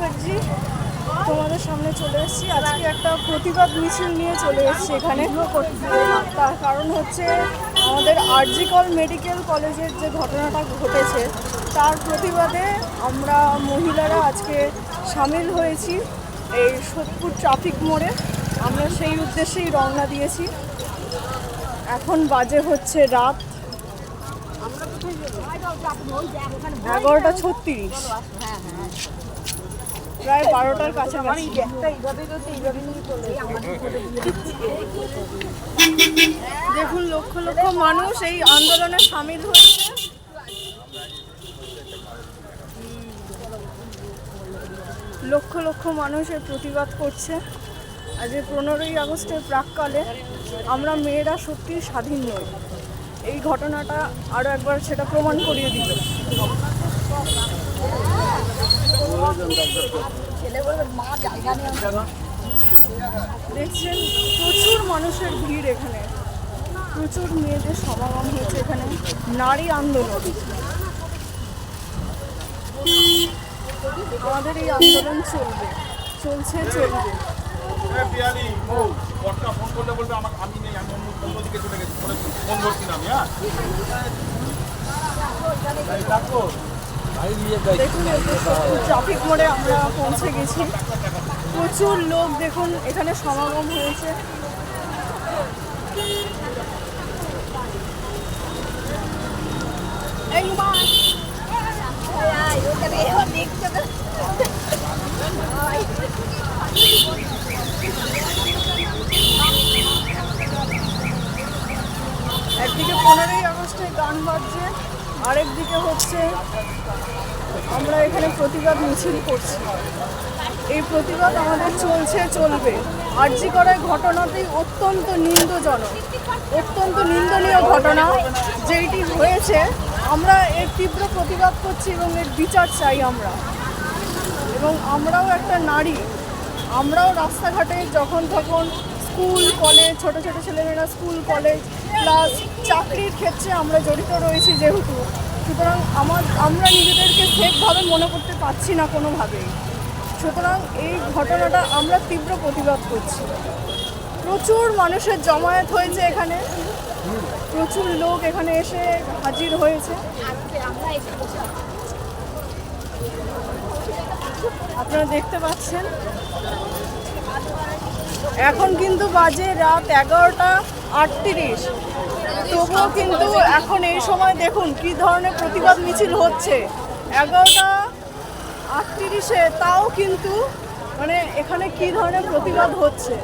মুখার্জি তোমাদের সামনে চলে এসেছি। আজকে একটা প্রতিবাদ মিছিল নিয়ে চলে এসেছি এখানে। তার কারণ হচ্ছে আমাদের আরজিকর মেডিকেল কলেজের যে ঘটনাটা ঘটেছে তার প্রতিবাদে আমরা মহিলারা আজকে সামিল হয়েছি এই সোদপুর ট্রাফিক মোড়ে। আমরা সেই উদ্দেশ্যেই রওনা দিয়েছি। এখন বাজে হচ্ছে রাত 11:36, প্রায় 12টার কাছাকাছি। দেখুন লক্ষ লক্ষ মানুষ এই আন্দোলনে সামিল হয়েছে। লক্ষ লক্ষ মানুষের প্রতিবাদ করছে। আজ 15ই আগস্টের প্রাক্কালে আমরা মেয়েরা সত্যি স্বাধীন নই, এই ঘটনাটা আরও একবার সেটা প্রমাণ করিয়ে দিল। দেখছেন প্রচুর মানুষের ভিড় এখানে, প্রচুর মেয়েদের সমাগম হয়েছে এখানে। নারী আন্দোলন, আমাদের এই আন্দোলন চলছে। দেখুন ট্রাফিক মোড়ে আমরা পৌঁছে গেছি। প্রচুর লোক দেখুন এখানে সমাগম হয়েছে। একদিকে 15ই আগস্টে গান বাজছে, আরেকদিকে হচ্ছে আমরা এখানে প্রতিবাদ মিছিল করছি। এই প্রতিবাদ আমাদের চলবে। আরজিকরের ঘটনাতেই অত্যন্ত নিন্দনীয় ঘটনা যেটি হয়েছে। আমরা এর তীব্র প্রতিবাদ করছি এবং এর বিচার চাই আমরা। এবং আমরাও একটা নারী, আমরাও রাস্তাঘাটে যখন তখন স্কুল কলেজ, ছোট ছোট ছেলেমেয়েরা স্কুল কলেজ প্লাস চাকরির ক্ষেত্রে আমরা জড়িত রয়েছি যেহেতু, সুতরাং আমরা নিজেদেরকে সেফভাবে মনে করতে পারছি না কোনোভাবেই। সুতরাং এই ঘটনাটা আমরা তীব্র প্রতিবাদ করছি। প্রচুর মানুষের জমায়েত হয়েছে এখানে, প্রচুর লোক এখানে এসে হাজির হয়েছে। আপনারা দেখতে পাচ্ছেন এখন কিন্তু বাজে রাত 11:38, তবুও কিন্তু এখন এই সময় দেখুন কি ধরনের প্রতিবাদ মিছিল হচ্ছে। 11:38-এ তাও কিন্তু মানে এখানে কি ধরনের প্রতিবাদ হচ্ছে।